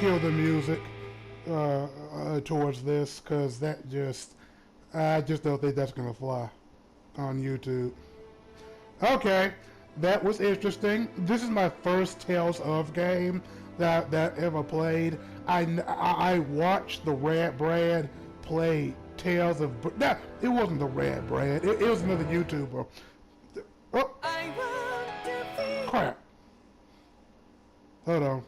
kill the music towards this, because that just, I just don't think that's gonna fly on YouTube. Okay, that was interesting. This is my first Tales of game that I ever played. I watched the Rad Brad play Tales of. No, it wasn't the Rad Brad. It was another YouTuber. Oh, crap. Hold on.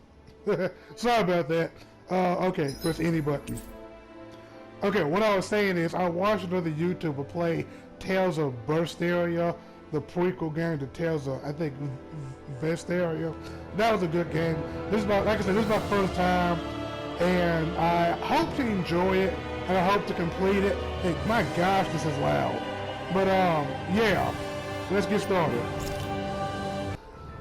Sorry about that. Okay, press any button. Okay, what I was saying is I watched another YouTuber play Tales of Berseria, the prequel game to Tales of, I think, Vesteria. That was a good game. This is like I said, this is my first time, and I hope to enjoy it, and I hope to complete it. Hey, my gosh, this is loud. But, yeah, let's get started.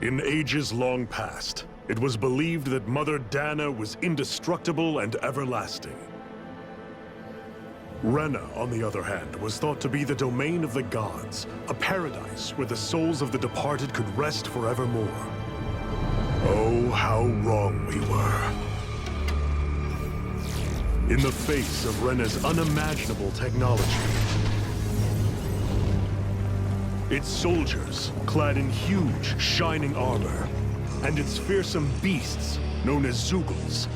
In ages long past, it was believed that Mother Dana was indestructible and everlasting. Rena, on the other hand, was thought to be the domain of the gods, a paradise where the souls of the departed could rest forevermore. Oh, how wrong we were. In the face of Rena's unimaginable technology, its soldiers, clad in huge, shining armor, and its fearsome beasts, known as Zeugles,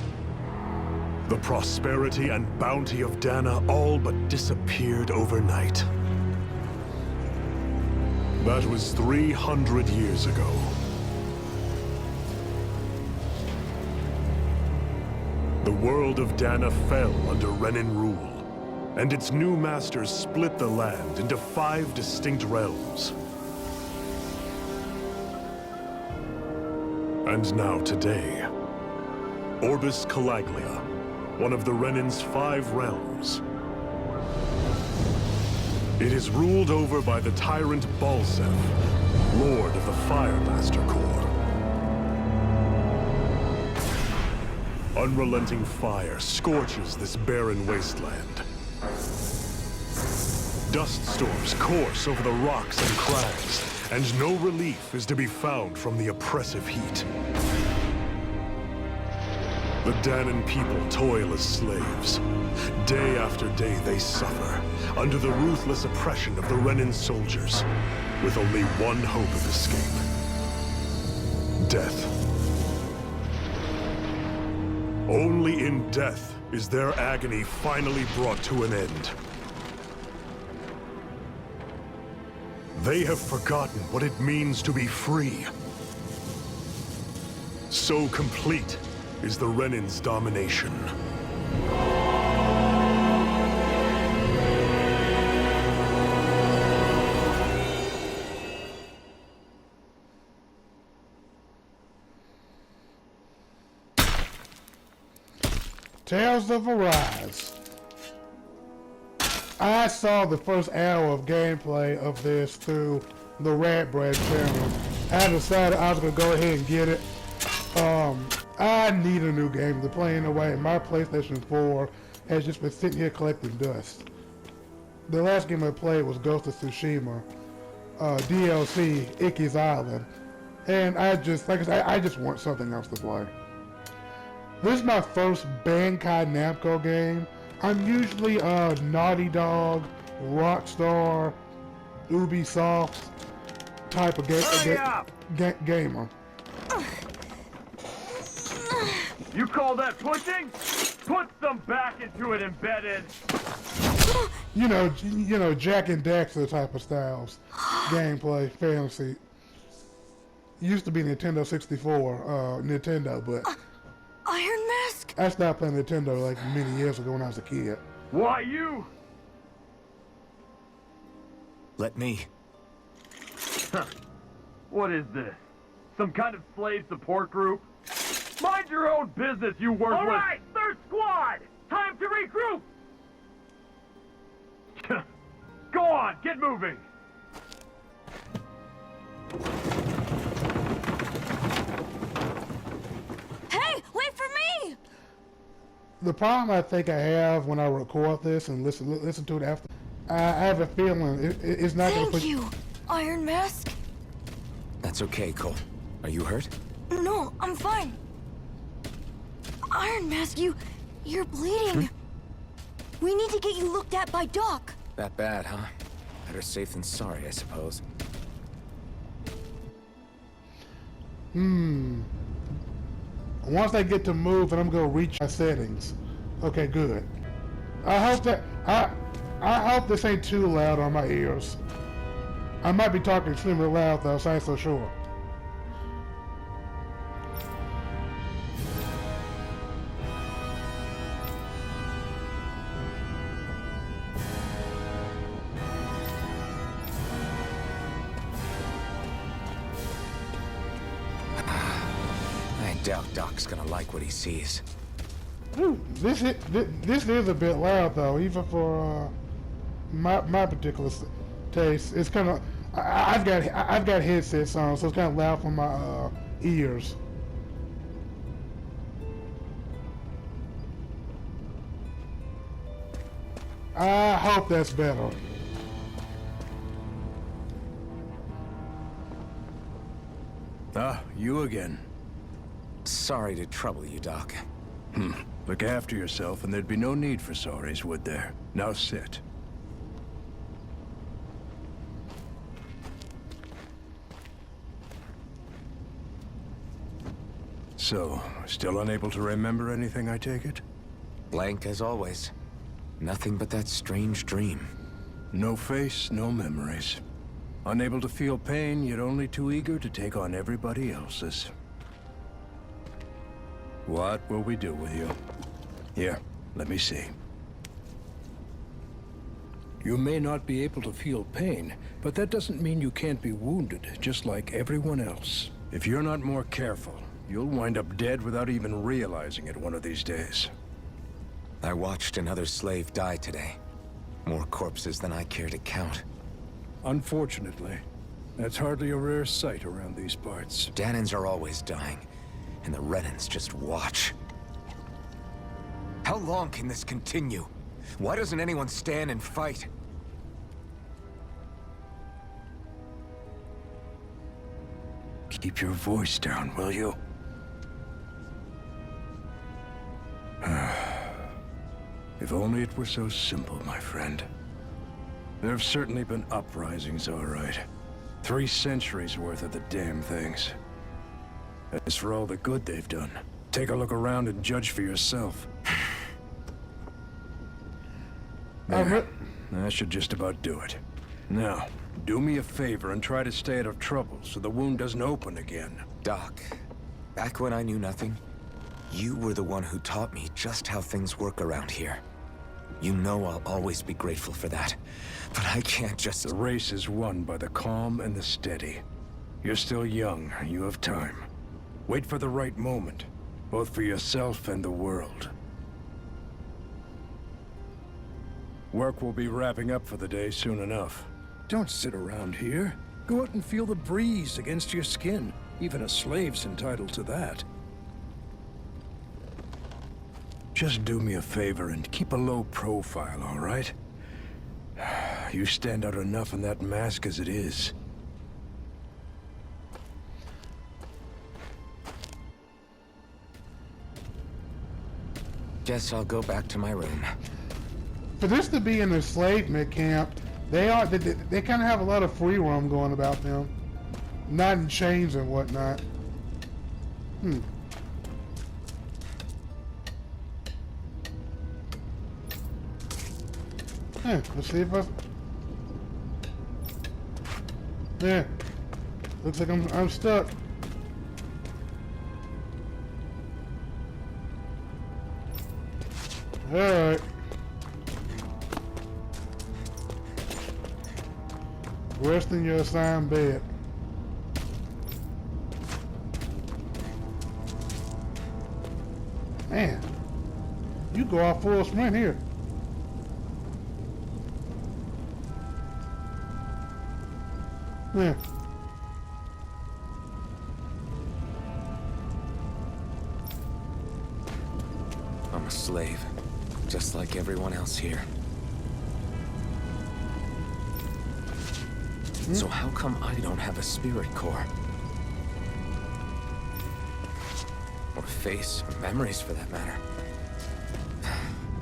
the prosperity and bounty of Dana all but disappeared overnight. That was 300 years ago. The world of Dana fell under Renan rule, and its new masters split the land into 5 distinct realms. And now today, Orbis Calaglia, one of the Renan's 5 realms. It is ruled over by the tyrant Balseph, Lord of the Firemaster Corps. Unrelenting fire scorches this barren wasteland. Dust storms course over the rocks and crags, and no relief is to be found from the oppressive heat. The Danan people toil as slaves. Day after day they suffer, under the ruthless oppression of the Renan soldiers, with only one hope of escape: death. Only in death is their agony finally brought to an end. They have forgotten what it means to be free. So complete is the Renan's domination. Tales of Arise. I saw the first hour of gameplay of this through the Rad Brad channel. I decided I was gonna go ahead and get it. I need a new game to play in a way. My PlayStation 4 has just been sitting here collecting dust. The last game I played was Ghost of Tsushima, DLC, Icky's Island. And I just, like I said, I just want something else to play. This is my first Bandai Namco game. I'm usually a Naughty Dog, Rockstar, Ubisoft type of gamer. You call that pushing? Put some back into it, embedded. You know, Jack and Daxter type of styles. Gameplay, fantasy. Used to be Nintendo 64, Nintendo, but Iron Mask? I stopped playing Nintendo like many years ago when I was a kid. Why you? Let me. Huh. What is this? Some kind of slave support group? Mind your own business, you worthless... All right, third squad! Time to regroup! Go on, get moving! Hey, wait for me! The problem I think I have when I record this and listen to it after, I have a feeling it's not going to put... Thank you, Iron Mask. That's okay, Cole. Are you hurt? No, I'm fine. Iron Mask, you're bleeding. We need to get you looked at by Doc. That bad, huh? Better safe than sorry, I suppose. Once I get to move, and I'm gonna reach my settings. Okay, good. I hope that I hope this ain't too loud on my ears. I might be talking extremely loud though, so I ain't so sure. I doubt Doc's gonna like what he sees. This is a bit loud though, even for my particular taste. It's kind of I've got headsets on, so it's kind of loud for my ears. I hope that's better. Ah, you again. Sorry to trouble you, Doc. Look after yourself, and there'd be no need for sorries, would there? Now sit. So, still unable to remember anything, I take it? Blank as always. Nothing but that strange dream. No face, no memories. Unable to feel pain, yet only too eager to take on everybody else's. What will we do with you? Here, let me see. You may not be able to feel pain, but that doesn't mean you can't be wounded, just like everyone else. If you're not more careful, you'll wind up dead without even realizing it one of these days. I watched another slave die today. More corpses than I care to count. Unfortunately, that's hardly a rare sight around these parts. Danans are always dying, and the Renans just watch. How long can this continue? Why doesn't anyone stand and fight? Keep your voice down, will you? If only it were so simple, my friend. There have certainly been uprisings, all right. 3 centuries worth of the damn things. As for all the good they've done, take a look around and judge for yourself. There. That should just about do it. Now, do me a favor and try to stay out of trouble so the wound doesn't open again. Doc, back when I knew nothing, you were the one who taught me just how things work around here. You know I'll always be grateful for that, but I can't just... The race is won by the calm and the steady. You're still young, you have time. Wait for the right moment, both for yourself and the world. Work will be wrapping up for the day soon enough. Don't sit around here. Go out and feel the breeze against your skin. Even a slave's entitled to that. Just do me a favor and keep a low profile, all right? You stand out enough in that mask as it is. Guess I'll go back to my room. For this to be an enslavement camp, they kind of have a lot of free roam going about them, not in chains and whatnot. Let's see if I. Yeah, looks like I'm stuck. All right. Rest in your assigned bed. Man, you go off full sprint here. Yeah. I'm a slave, just like everyone else here. So how come I don't have a spirit core? Or face, or memories for that matter.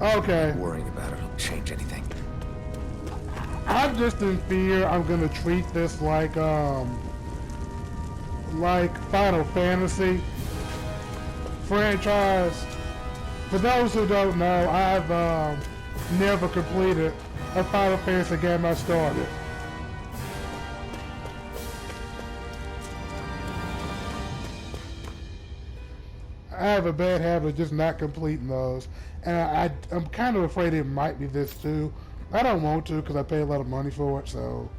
Okay. Worrying about it'll change anything. I'm just in fear I'm gonna treat this like Final Fantasy franchise. For those who don't know, I've never completed a Final Fantasy game I started. I have a bad habit of just not completing those, and I'm kind of afraid it might be this too. I don't want to because I pay a lot of money for it, so.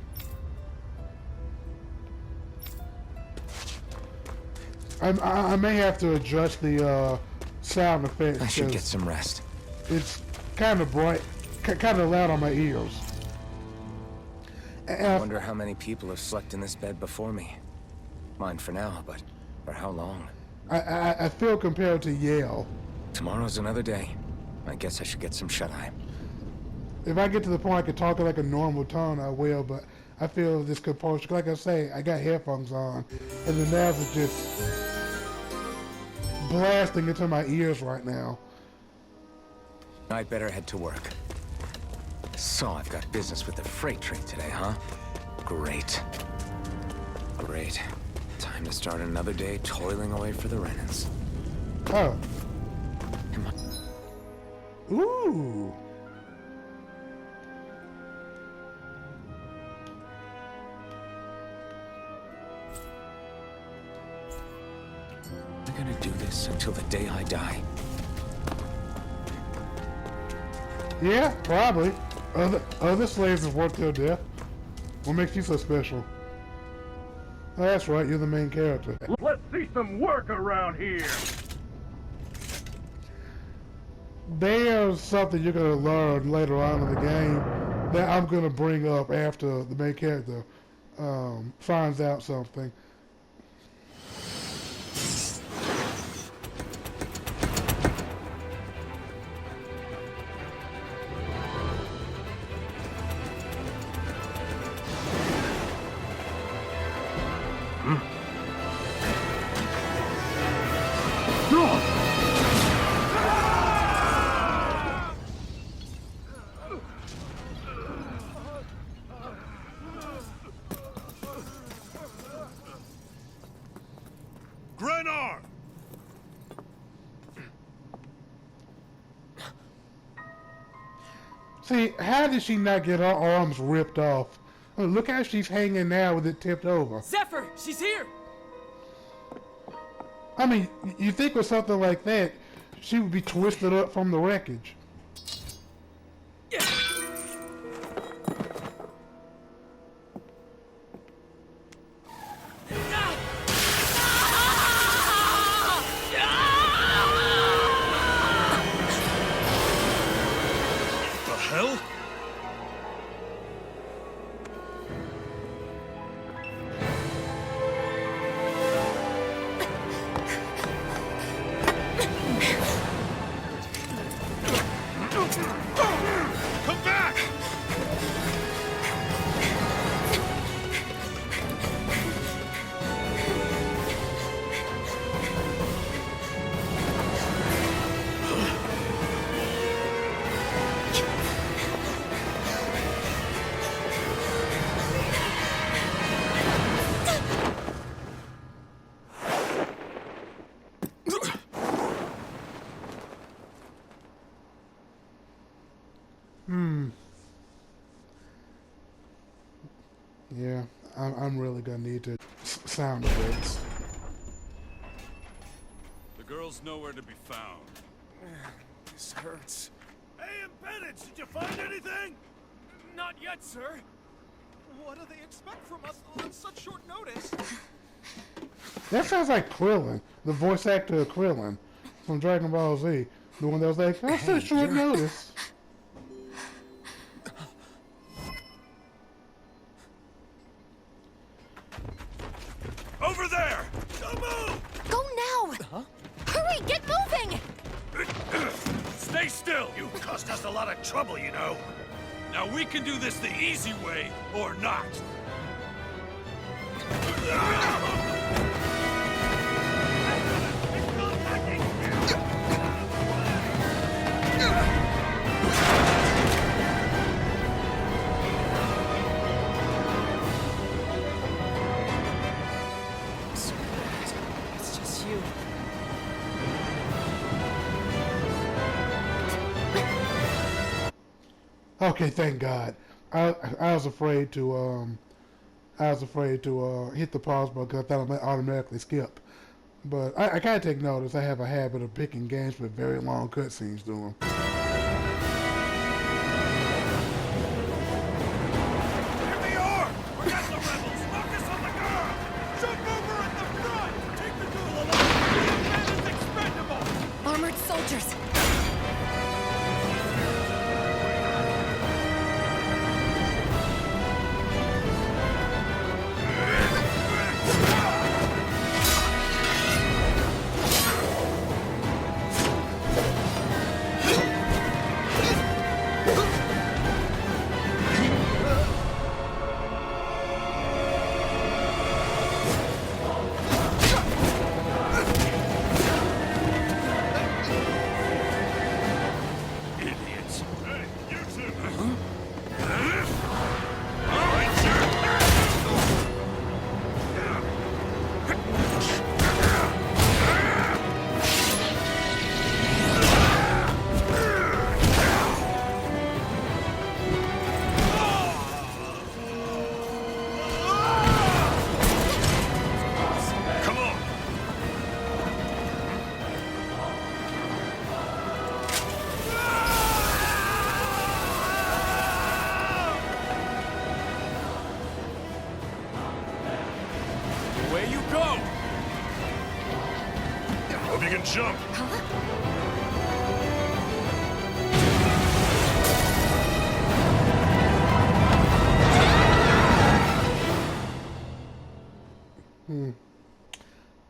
I may have to adjust the sound effects. I should get some rest. It's kind of bright, kind of loud on my ears. I wonder how many people have slept in this bed before me. Mine for now, but for how long? I feel compelled to yell. Tomorrow's another day. I guess I should get some shut-eye. If I get to the point I can talk in like a normal tone, I will, but I feel this compulsion. Like I say, I got headphones on, and the nerves are just blasting into my ears right now. I'd better head to work. So I've got business with the freight train today, huh? Great. Great. Time to start another day toiling away for the Renans. Oh. Am I... Ooh. I'm gonna do this until the day I die. Yeah, probably. Other slaves have worked till death. What makes you so special? Oh, that's right, you're the main character. Let's see some work around here. There's something you're gonna learn later on in the game that I'm gonna bring up after the main character finds out something. Grenar! See, how did she not get her arms ripped off? Oh, look how she's hanging now with it tipped over. Zephyr, she's here! I mean, you think with something like that, she would be twisted up from the wreckage. The hell? Come back! Yeah, I'm really gonna need to sound effects. The girl's nowhere to be found. This hurts. Hey, Bennett, did you find anything? Not yet, sir. What do they expect from us on such short notice? That sounds like Krillin, the voice actor of Krillin from Dragon Ball Z. The one that was like, that's such short notice. Over there! Don't move! Go now! Huh? Hurry, get moving! Stay still! You caused us a lot of trouble, you know. Now we can do this the easy way, or not. It's still attacking! Okay, thank God. I was afraid to hit the pause button because I thought I might automatically skip. But I kind of take notice. I have a habit of picking games with very long cutscenes to them. Here they are! Forget the rebels! Focus on the girl! Jump over at the front! Take the girl alive! The man is expendable! Armored soldiers! Idiots! Hey, you two! Come on! Away you go! Hope you can jump.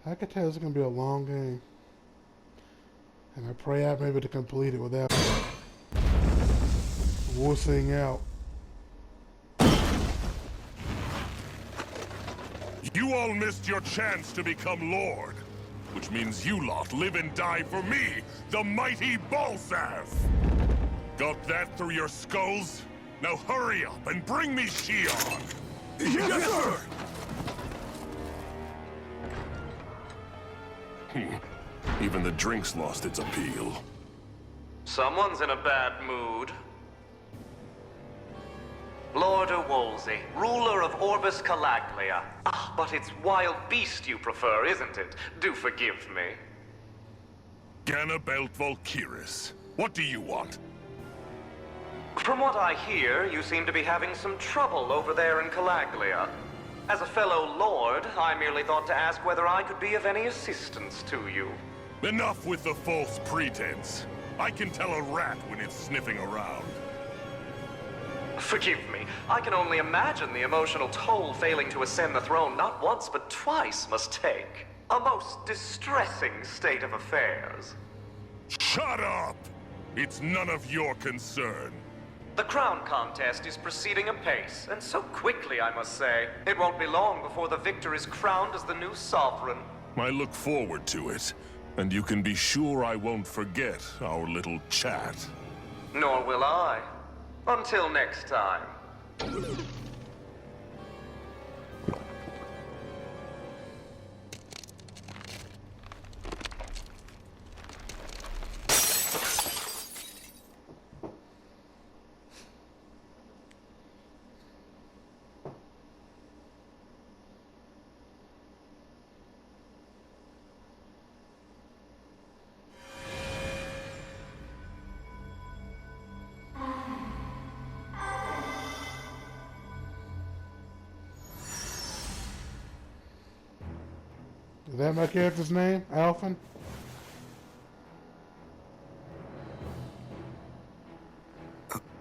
I could tell it's gonna be a long game, and I pray I'm able to complete it without wussing out. You all missed your chance to become Lord, which means you lot live and die for me, the mighty Balsath! Got that through your skulls? Now hurry up and bring me Shion! Yes, sir! Even the drink's lost its appeal. Someone's in a bad mood. Lord Wolsey, ruler of Orbis Calaglia. Ah, but it's wild beast you prefer, isn't it? Do forgive me. Ganabelt Valkyris, what do you want? From what I hear, you seem to be having some trouble over there in Calaglia. As a fellow lord, I merely thought to ask whether I could be of any assistance to you. Enough with the false pretense. I can tell a rat when it's sniffing around. Forgive me, I can only imagine the emotional toll failing to ascend the throne not once but twice must take. A most distressing state of affairs. Shut up! It's none of your concern. The crown contest is proceeding apace, and so quickly, I must say. It won't be long before the victor is crowned as the new sovereign. I look forward to it, and you can be sure I won't forget our little chat. Nor will I. Until next time. Is that my character's name? Alphen?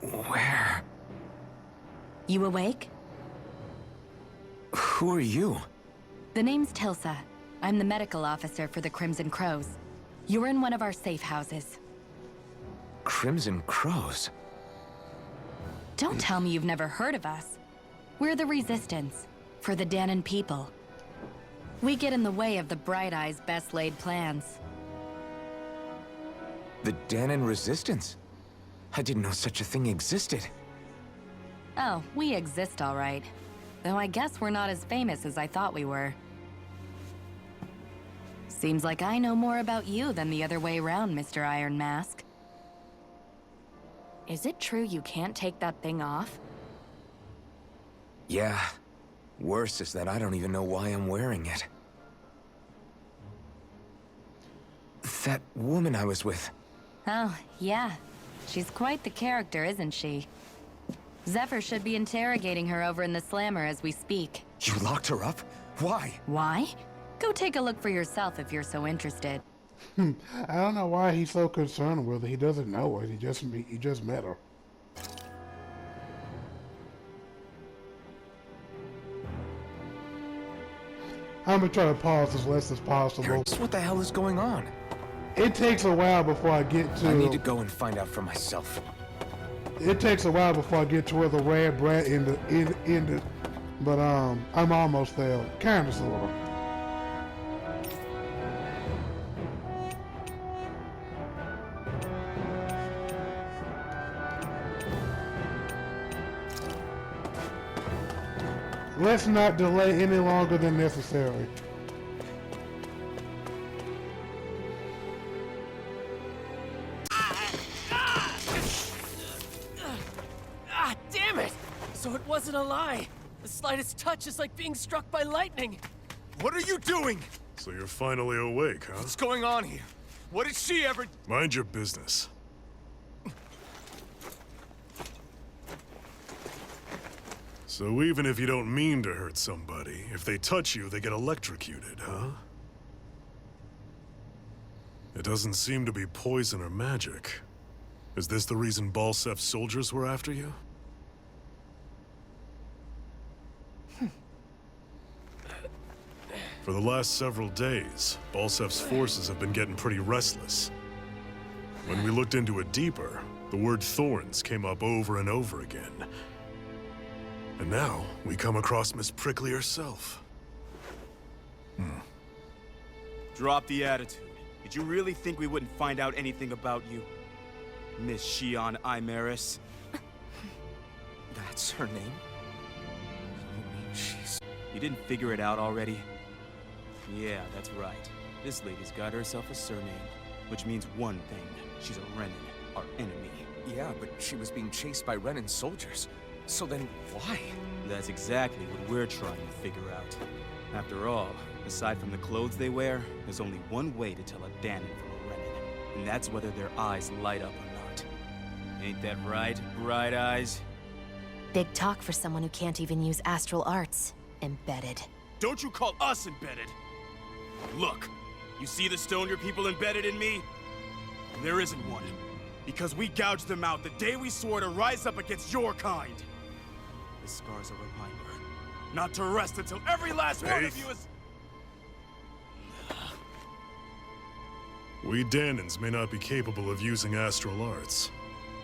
Where? You awake? Who are you? The name's Tilsa. I'm the medical officer for the Crimson Crows. You're in one of our safe houses. Crimson Crows? Don't tell me you've never heard of us. We're the Resistance, for the Dahnan people. We get in the way of the Bright Eyes' best-laid plans. The Dahnan Resistance? I didn't know such a thing existed. Oh, we exist all right. Though I guess we're not as famous as I thought we were. Seems like I know more about you than the other way around, Mr. Iron Mask. Is it true you can't take that thing off? Yeah. Worse is that I don't even know why I'm wearing it. That woman I was with. Oh, yeah. She's quite the character, isn't she? Zephyr should be interrogating her over in the Slammer as we speak. You locked her up? Why? Why? Go take a look for yourself if you're so interested. I don't know why he's so concerned with her. He doesn't know her. He just met her. I'm gonna try to pause as less as possible. Harris, what the hell is going on? It takes a while before I get to. I need to go and find out for myself. It takes a while before I get to where the Rad Brat ended, but I'm almost there, kind of, sort of. Let's not delay any longer than necessary. Ah, damn it! So it wasn't a lie. The slightest touch is like being struck by lightning. What are you doing? So you're finally awake, huh? What's going on here? What did she ever... Mind your business. So even if you don't mean to hurt somebody, if they touch you, they get electrocuted, huh? It doesn't seem to be poison or magic. Is this the reason Balsef's soldiers were after you? For the last several days, Balsef's forces have been getting pretty restless. When we looked into it deeper, the word thorns came up over and over again. And now, we come across Miss Prickly herself. Drop the attitude. Did you really think we wouldn't find out anything about you? Miss Shion Imaris? That's her name? You mean she's... You didn't figure it out already? Yeah, that's right. This lady's got herself a surname, which means one thing. She's a Renan, our enemy. Yeah, but she was being chased by Renan's soldiers. So then, why? That's exactly what we're trying to figure out. After all, aside from the clothes they wear, there's only one way to tell a Danon from a Renan, and that's whether their eyes light up or not. Ain't that right, Bright Eyes? Big talk for someone who can't even use astral arts. Embedded. Don't you call us embedded! Look, you see the stone your people embedded in me? There isn't one. Because we gouged them out the day we swore to rise up against your kind. This scar's a reminder. Not to rest until every last one of you is... We Danons may not be capable of using astral arts,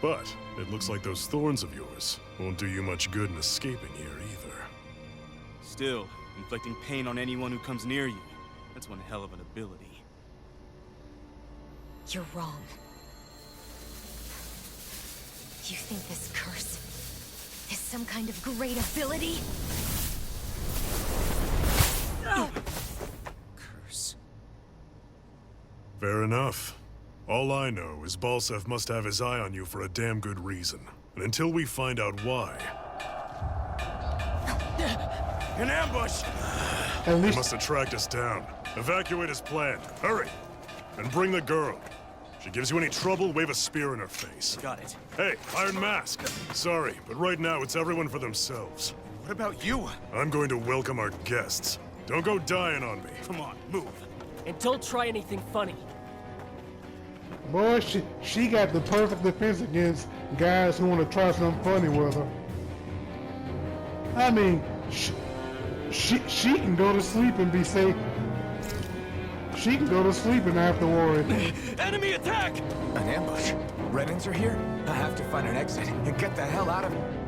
but it looks like those thorns of yours won't do you much good in escaping here either. Still, inflicting pain on anyone who comes near you. That's one hell of an ability. You're wrong. You think this curse is some kind of great ability? Curse. Fair enough. All I know is Balsef must have his eye on you for a damn good reason. And until we find out why... An ambush! At He least must have tracked us down. Evacuate as planned. Hurry! And bring the girl. If she gives you any trouble, wave a spear in her face. Got it. Hey, Iron Mask! Sorry, but right now it's everyone for themselves. What about you? I'm going to welcome our guests. Don't go dying on me. Come on, move. And don't try anything funny. boy, she got the perfect defense against guys who want to try something funny with her. I mean, she can go to sleep and be safe. She can go to sleep and not have to worry. Enemy attack! An ambush? Renans are here? I have to find an exit and get the hell out of here.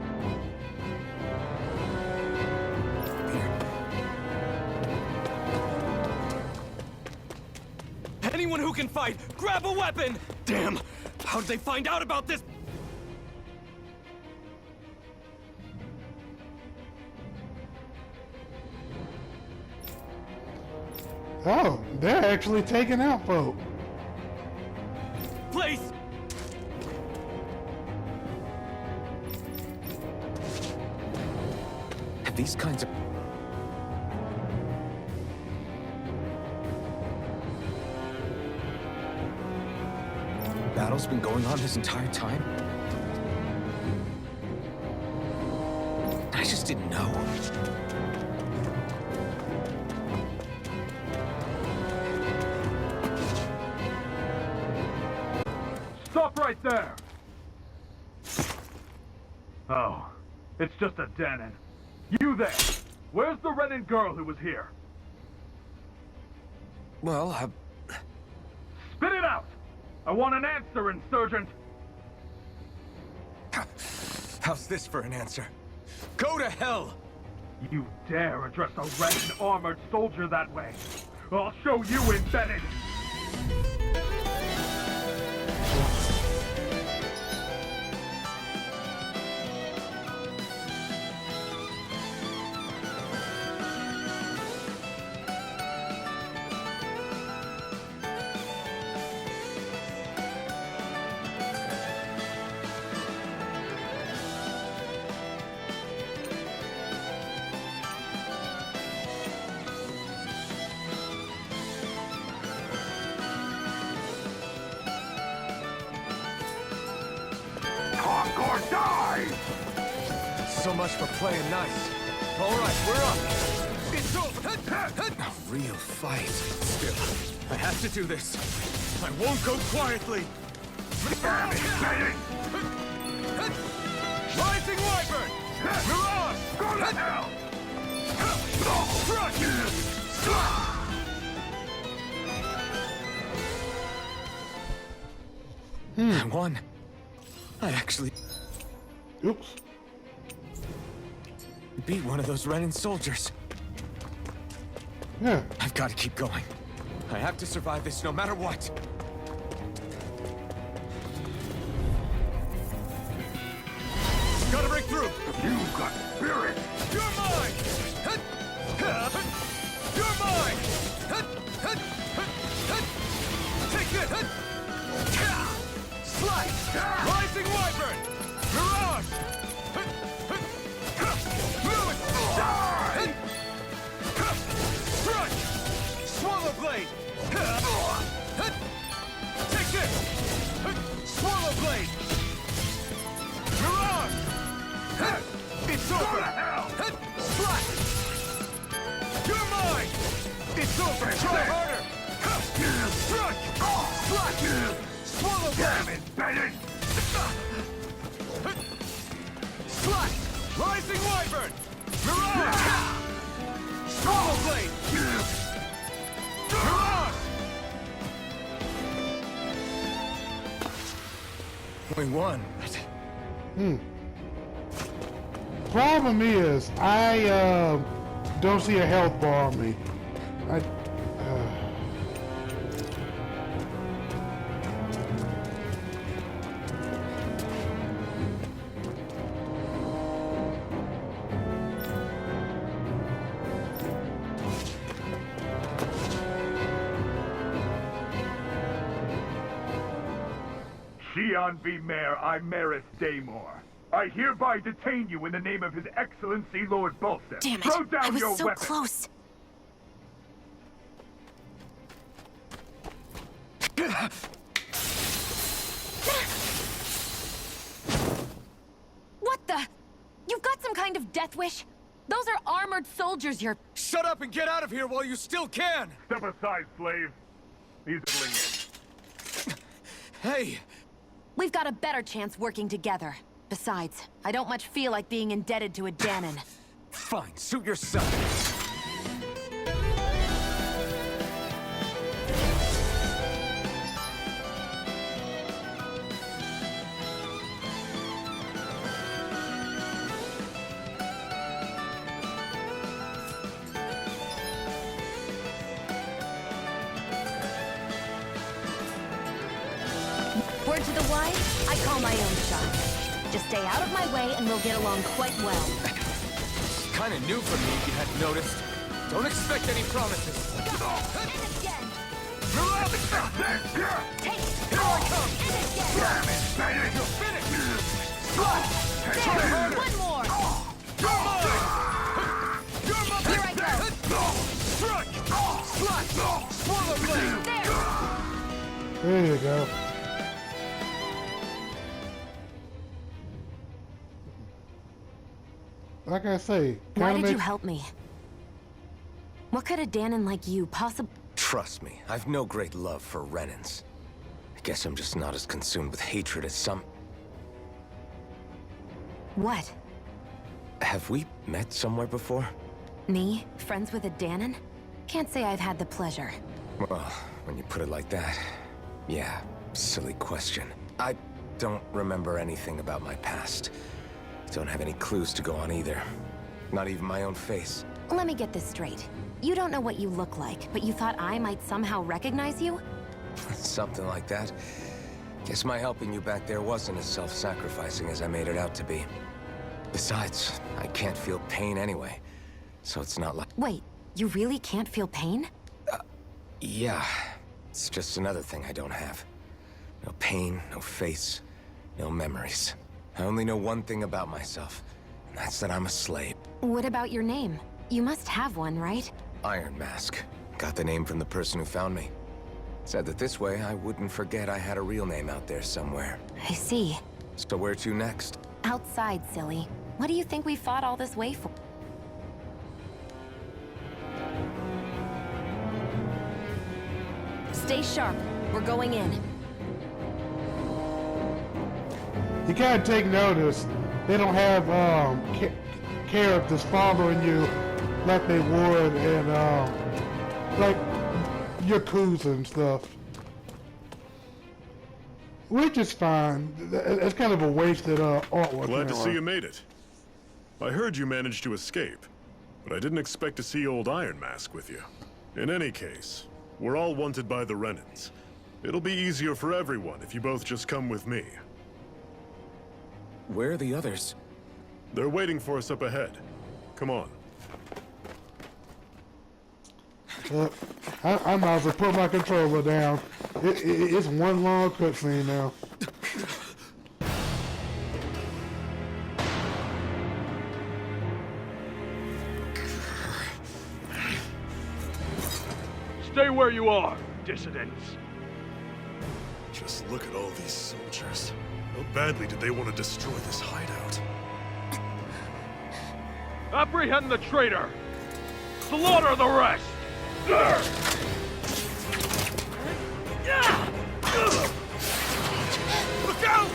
Anyone who can fight, grab a weapon! Damn! How did they find out about this? Oh, they're actually taking out folk. Place! these kinds of... battle's been going on this entire time? I just didn't know. Stop right there! Oh, it's just a Danon. You there! Where's the Renan girl who was here? Well, Spit it out! I want an answer, Insurgent! how's this for an answer? Go to hell! You dare address a Renan armored soldier that way? I'll show you, Embedded! So much for playing nice. All right, we're up. It's over. A real fight. Still, I have to do this. I won't go quietly! Rising Wyvern! Mirage! Go to hell! I won. I actually Oops. beat one of those Renan soldiers. Yeah. I've got to keep going. I have to survive this no matter what. Gotta break through! You got spirit! You're mine! You're mine! Take this! Slice! Rising Wyvern! Mirage! Strike! Swallow Blade! Take this! Swallow Blade! Mirage! It's over! Slash! You're mine! It's over! Try harder! Strike! Slash! Swallow Blade! Damn it, Slash! Rising Wyvern! Mirage! Swallow Blade! Mirage! We won. Problem is, I don't see a health bar on me. Shion V. Mayor Imaris Daymore. I hereby detain you in the name of His Excellency Lord Bolseth. Damn it! Throw down I was your so weapon. close. What the? You've got some kind of death wish? Those are armored soldiers you're... Shut up and get out of here while you still can! Step aside, slave. These are Hey! We've got a better chance working together. Besides, I don't much feel like being indebted to a Danon. Fine, suit yourself. Word to the wise, I call my own shot. Just stay out of my way and we'll get along quite well. Kinda new for me, if you hadn't noticed. Don't expect any promises. In again! Take it! Here I come! In again! You're finished! There! One more! You're mine! There you go. Like I say, Why did you help me? What could a Danon like you possibly... Trust me, I've no great love for Renans. I guess I'm just not as consumed with hatred as some... What? Have we met somewhere before? Me? Friends with a Danon? Can't say I've had the pleasure. Well, when you put it like that, yeah, silly question. I don't remember anything about my past. Don't have any clues to go on either. Not even my own face. Let me get this straight. You don't know what you look like, but you thought I might somehow recognize you? Something like that. Guess my helping you back there wasn't as self-sacrificing as I made it out to be. Besides, I can't feel pain anyway. So it's not like... Wait, you really can't feel pain? Yeah. It's just another thing I don't have. No pain, no face, no memories. I only know one thing about myself, and that's that I'm a slave. What about your name? You must have one, right? Iron Mask. Got the name from the person who found me. Said that this way I wouldn't forget I had a real name out there somewhere. I see. So where to next? Outside, silly. What do you think we fought all this way for? Stay sharp. We're going in. You gotta take notice. They don't have characters following you like they would in like Yakuza and stuff. Which is fine. It's kind of a wasted artwork. Glad to see you made it. I heard you managed to escape, but I didn't expect to see old Iron Mask with you. In any case, we're all wanted by the Renans. It'll be easier for everyone if you both just come with me. Where are the others? They're waiting for us up ahead. Come on. I might as well put my controller down. It's one long cutscene now. Stay where you are, dissidents. Just look at all these soldiers. How badly did they want to destroy this hideout? Apprehend the traitor! Slaughter the rest! Look out!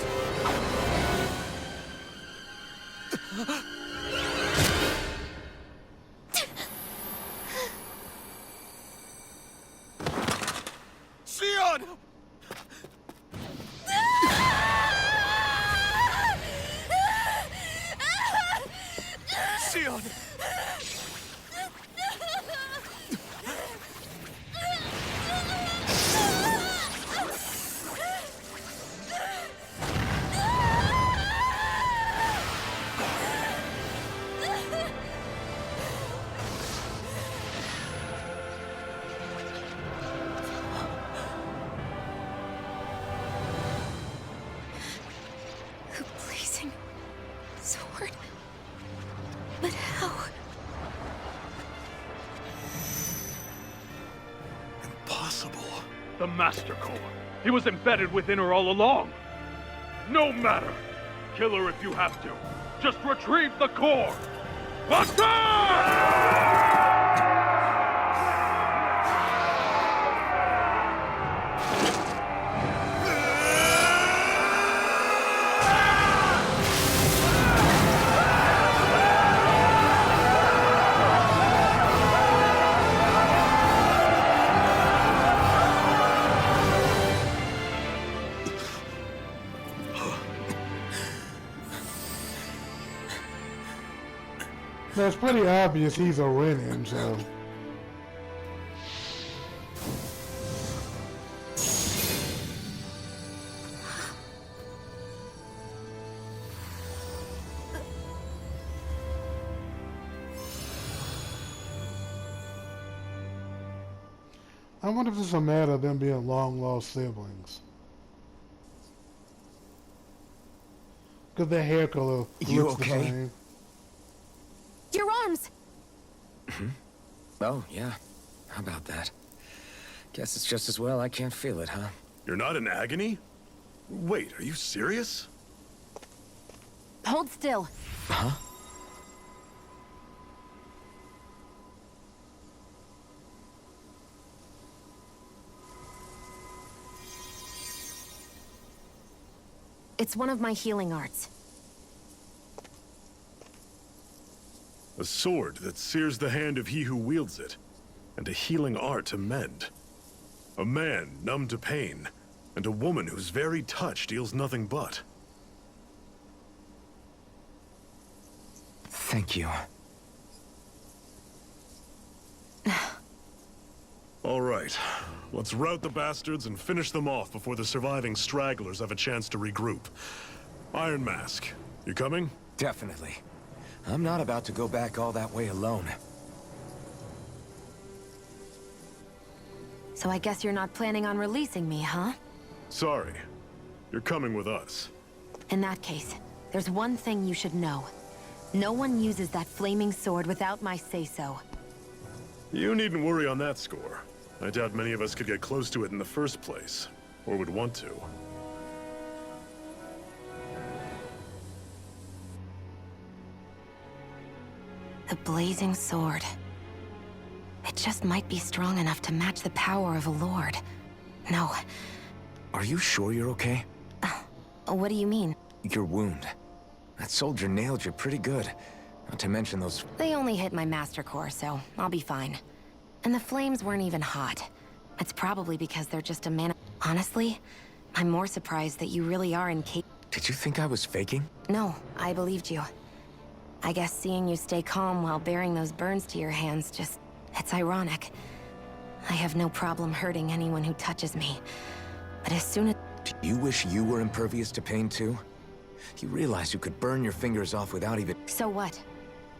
Sion! Sion! A blazing sword. But how? Impossible. The Master Core. He was embedded within her all along. No matter. Kill her if you have to. Just retrieve the core. Attack! So it's pretty obvious he's a Renan, so. I wonder if it's a matter of them being long-lost siblings. Because their hair color You looks okay? the same. Your arms! Oh, yeah. How about that? Guess it's just as well I can't feel it, huh? You're not in agony? Wait, are you serious? Hold still. Huh? It's one of my healing arts. A sword that sears the hand of he who wields it, and a healing art to mend. A man numb to pain, and a woman whose very touch deals nothing but. Thank you. All right, let's rout the bastards and finish them off before the surviving stragglers have a chance to regroup. Iron Mask, you coming? Definitely. I'm not about to go back all that way alone. So I guess you're not planning on releasing me, huh? Sorry, you're coming with us. In that case, there's one thing you should know. No one uses that flaming sword without my say-so. You needn't worry on that score. I doubt many of us could get close to it in the first place, or would want to. The blazing sword. It just might be strong enough to match the power of a lord. No. Are you sure you're okay? What do you mean? Your wound. That soldier nailed you pretty good. Not to mention those... They only hit my master core, so I'll be fine. And the flames weren't even hot. It's probably because they're just a man... Honestly, I'm more surprised that you really are incapable... Did you think I was faking? No, I believed you. I guess seeing you stay calm while bearing those burns to your hands just... It's ironic. I have no problem hurting anyone who touches me. But as soon as... Do you wish you were impervious to pain too? You realize you could burn your fingers off without even... So what?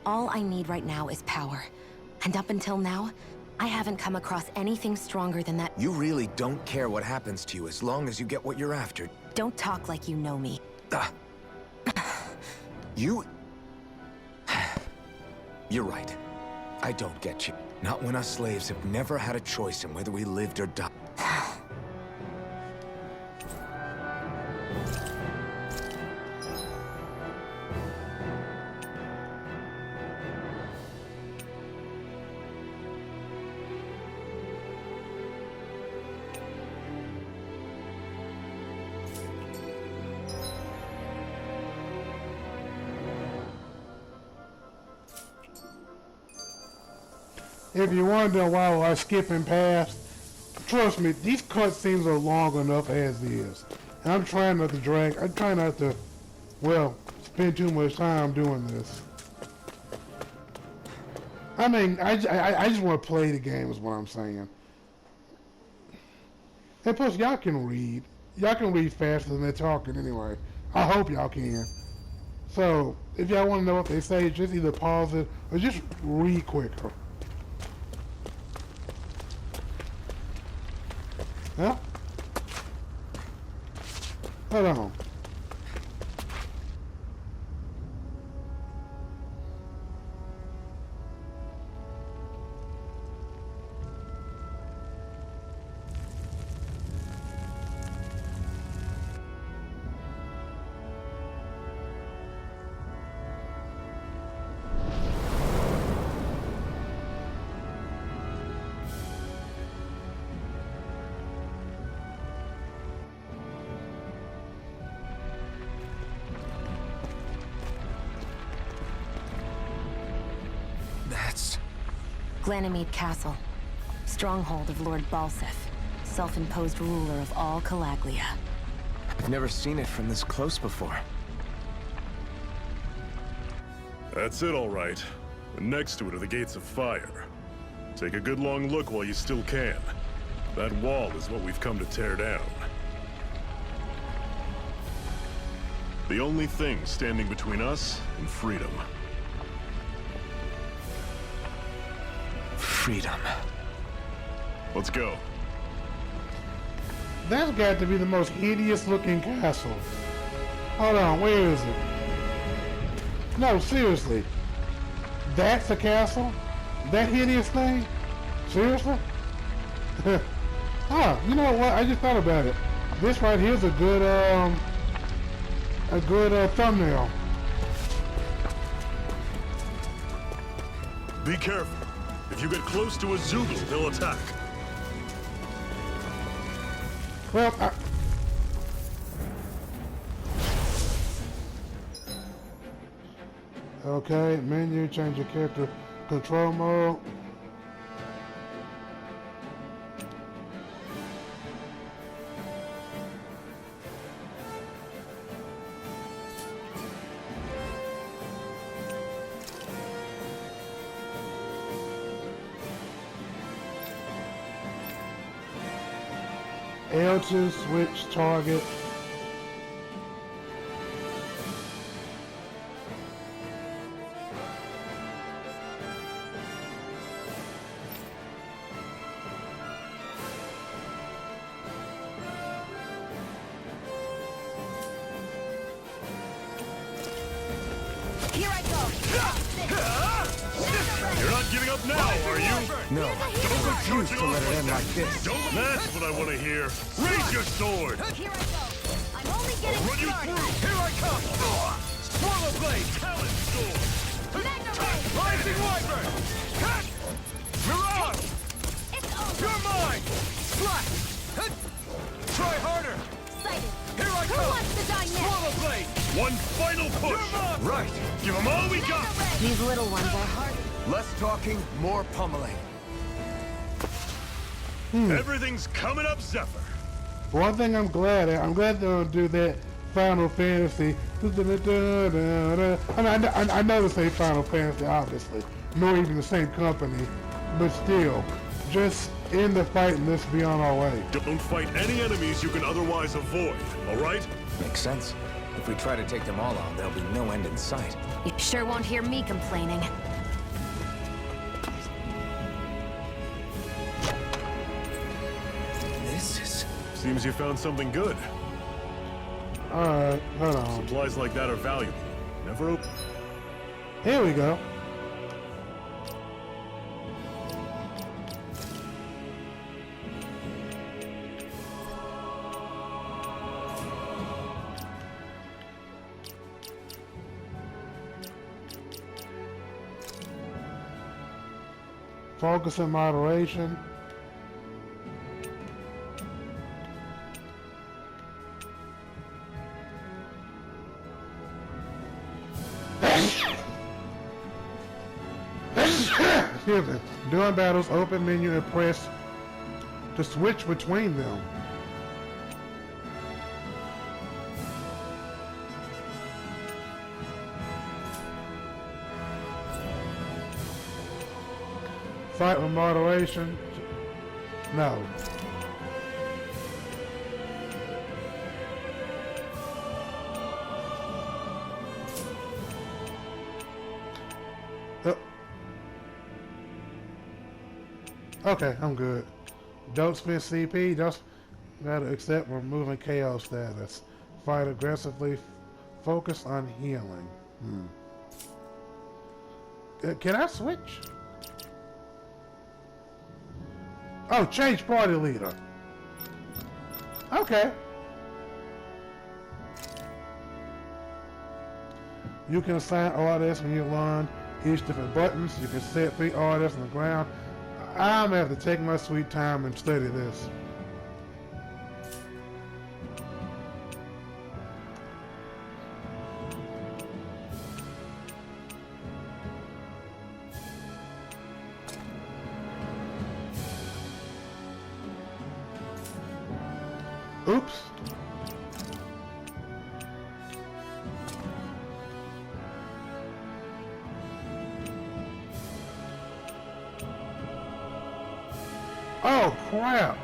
All I need right now is power. And up until now, I haven't come across anything stronger than that. You really don't care what happens to you as long as you get what you're after. Don't talk like you know me. You... You're right. I don't get you. Not when us slaves have never had a choice in whether we lived or died. If you're wondering why we're skipping past, trust me, these cutscenes are long enough as is. And I'm trying not to well, spend too much time doing this. I mean, I just want to play the game is what I'm saying. And plus, y'all can read. Y'all can read faster than they're talking anyway. I hope y'all can. So, if y'all want to know what they say, just either pause it or just read quicker. Huh? Hold on. Ganymede Castle, stronghold of Lord Balseph, self-imposed ruler of all Calaglia. I've never seen it from this close before. That's it, all right. And next to it are the Gates of Fire. Take a good long look while you still can. That wall is what we've come to tear down. The only thing standing between us and freedom. Freedom. Let's go. That's got to be the most hideous looking castle. Hold on, where is it? No, seriously. That's a castle? That hideous thing? Seriously? Oh, you know what? I just thought about it. This right here is a good thumbnail. Be careful. If you get close to a Zoogle, they'll attack. Well, okay, menu, change your character control mode. L2 switch target. Here I go. You're not giving up now, are you? No, don't refuse to let it end like this. That's what I want to hear. Raise your sword. Here I go. I'm only getting Run you started. through. Here I come. Swallow blade. Talon sword. Magna Ray. Rising Wyvern! Cut! Mirage! It's over. You're mine! Slash! Hut! Try harder! Sighted. Here I Who come! wants to die next? Swallow blade! One final push. Right! Give them all we got. These little ones are hard. Less talking, more pummeling. Everything's coming up, Zephyr. One thing I'm glad at, I'm glad they don't do that Final Fantasy. I mean, I know this ain't Final Fantasy, obviously, nor even the same company, but still, just end the fight and let's be on our way. Don't fight any enemies you can otherwise avoid, all right? Makes sense. If we try to take them all out, there'll be no end in sight. You sure won't hear me complaining. This is... Seems you found something good. Alright, hold on. Supplies like that are valuable. Never open. Here we go. Focus and moderation. Excuse me. During battles, open menu and press to switch between them. Fight with moderation. No. Okay, I'm good. Don't spend CP. Just gotta accept removing KO status. Fight aggressively. Focus on healing. Can I switch? Oh, change party leader. Okay. You can assign artists when you learn each different buttons. You can set 3 artists on the ground. I'm gonna have to take my sweet time and study this. Oops. Oh, crap.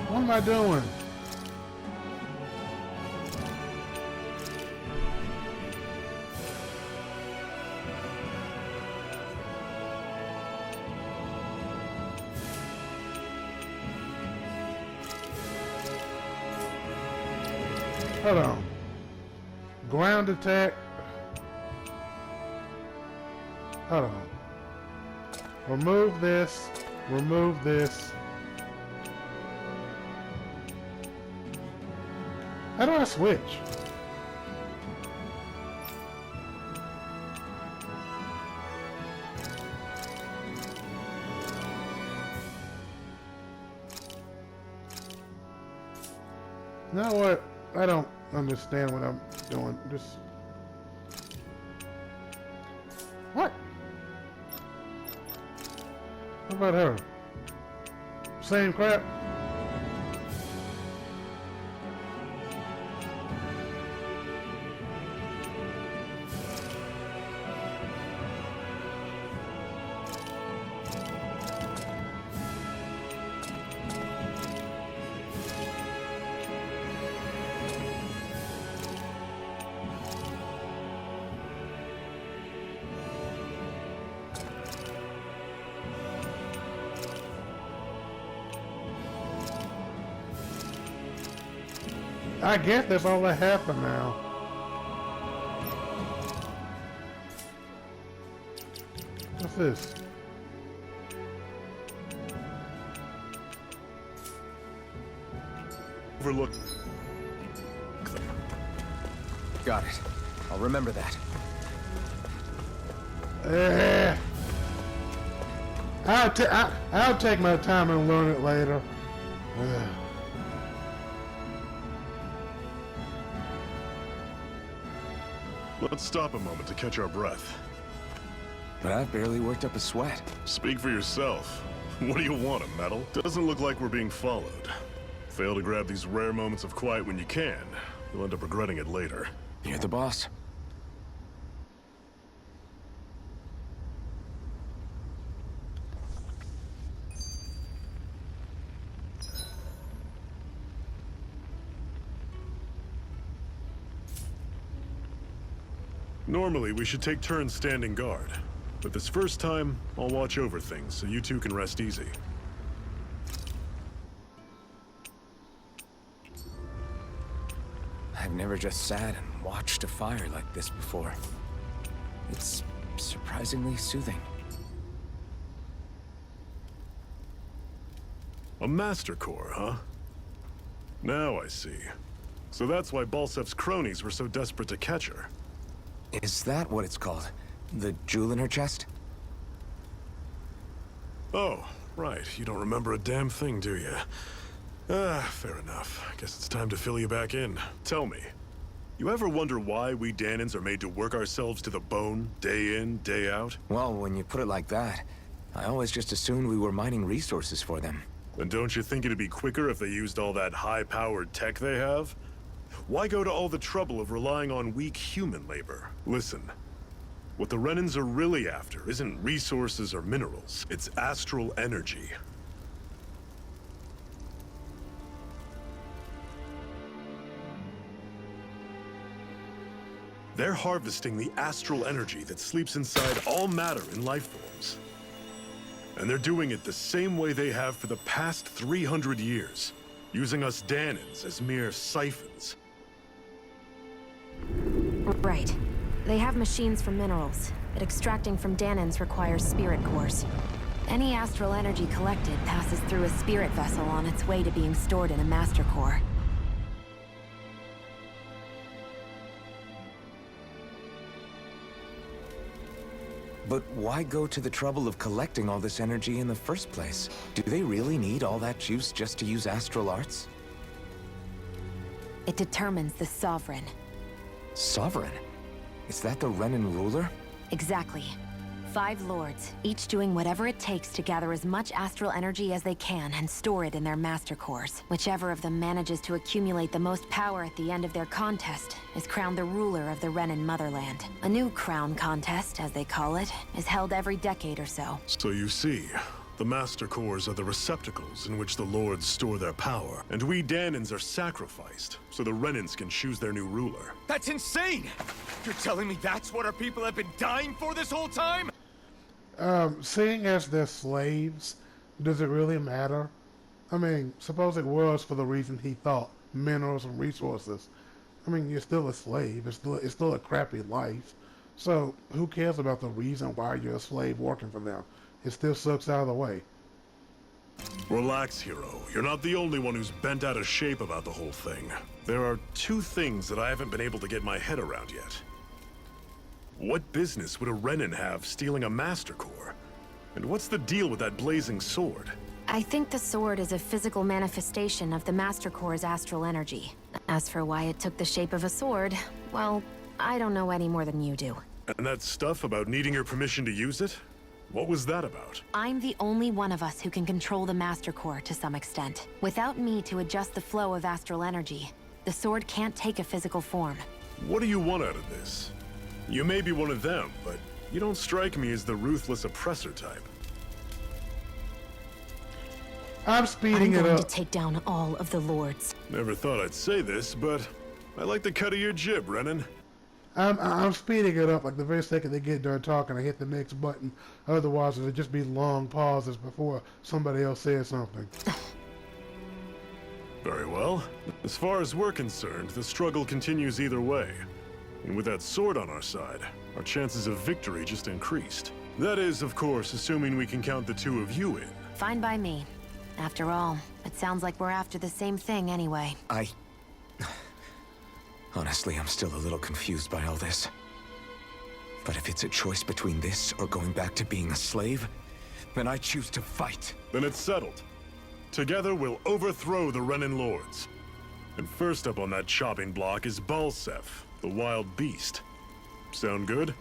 What am I doing? Hold on. Ground attack. Hold on. Remove this. Remove this. How do I switch? You know what? I don't understand what I'm doing. Just... What? What about her? Same crap? I guess that's all that happened now. What's this? Overlook. Got it. I'll remember that. I'll take my time and learn it later. Let's stop a moment to catch our breath. But I've barely worked up a sweat. Speak for yourself. What do you want, a medal? Doesn't look like we're being followed. Fail to grab these rare moments of quiet when you can. You'll end up regretting it later. You're the boss. Normally, we should take turns standing guard. But this first time, I'll watch over things so you two can rest easy. I've never just sat and watched a fire like this before. It's surprisingly soothing. A Master Core, huh? Now I see. So that's why Balsef's cronies were so desperate to catch her. Is that what it's called? The jewel in her chest? Oh, right. You don't remember a damn thing, do you? Fair enough. Guess it's time to fill you back in. Tell me, you ever wonder why we Dahnans are made to work ourselves to the bone, day in, day out? Well, when you put it like that, I always just assumed we were mining resources for them. Then don't you think it'd be quicker if they used all that high-powered tech they have? Why go to all the trouble of relying on weak human labor? Listen, what the Renans are really after isn't resources or minerals. It's astral energy. They're harvesting the astral energy that sleeps inside all matter in life forms. And they're doing it the same way they have for the past 300 years, using us Dahnans as mere siphons. Right. They have machines for minerals, but extracting from Dahnans requires spirit cores. Any astral energy collected passes through a spirit vessel on its way to being stored in a master core. But why go to the trouble of collecting all this energy in the first place? Do they really need all that juice just to use astral arts? It determines the Sovereign. Sovereign? Is that the Renan ruler? Exactly. 5 lords, each doing whatever it takes to gather as much astral energy as they can and store it in their master cores. Whichever of them manages to accumulate the most power at the end of their contest is crowned the ruler of the Renan motherland. A new crown contest, as they call it, is held every decade or so. So you see, the Master Cores are the receptacles in which the Lords store their power. And we Dahnans are sacrificed, so the Renans can choose their new ruler. That's insane! You're telling me that's what our people have been dying for this whole time? Seeing as they're slaves, does it really matter? I mean, suppose it was for the reason he thought, minerals and resources. I mean, you're still a slave. It's still a crappy life. So, who cares about the reason why you're a slave working for them? It still sucks out of the way. Relax, hero. You're not the only one who's bent out of shape about the whole thing. There are two things that I haven't been able to get my head around yet. What business would a Renin have stealing a Master Core? And what's the deal with that blazing sword? I think the sword is a physical manifestation of the Master Core's astral energy. As for why it took the shape of a sword, well, I don't know any more than you do. And that stuff about needing your permission to use it? What was that about? I'm the only one of us who can control the Master Core to some extent. Without me to adjust the flow of astral energy, the sword can't take a physical form. What do you want out of this? You may be one of them, but you don't strike me as the ruthless oppressor type. I'm speeding I'm it going to up. take down all of the lords. Never thought I'd say this, but I like the cut of your jib, Renin. I'm speeding it up. Like the very second they get done talking, I hit the next button. Otherwise, it'll just be long pauses before somebody else says something. Very well. As far as we're concerned, the struggle continues either way. And with that sword on our side, our chances of victory just increased. That is, of course, assuming we can count the two of you in. Fine by me. After all, it sounds like we're after the same thing anyway. Honestly, I'm still a little confused by all this. But if it's a choice between this or going back to being a slave, then I choose to fight. Then it's settled. Together, we'll overthrow the Renin Lords. And first up on that chopping block is Balseph, the wild beast. Sound good?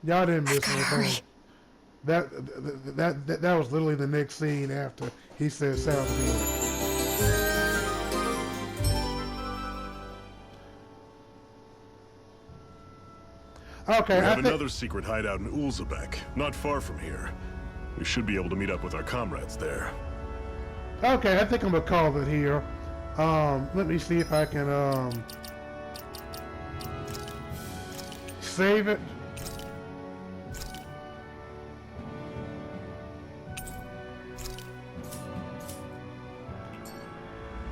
Y'all didn't miss anything. That was literally the next scene after he said sounds good. Okay, We have another secret hideout in Ulzebek, not far from here. We should be able to meet up with our comrades there. Okay, I think I'm gonna call it here. Let me see if I can save it.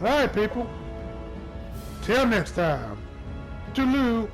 All right, people. Till next time. Toodaloo.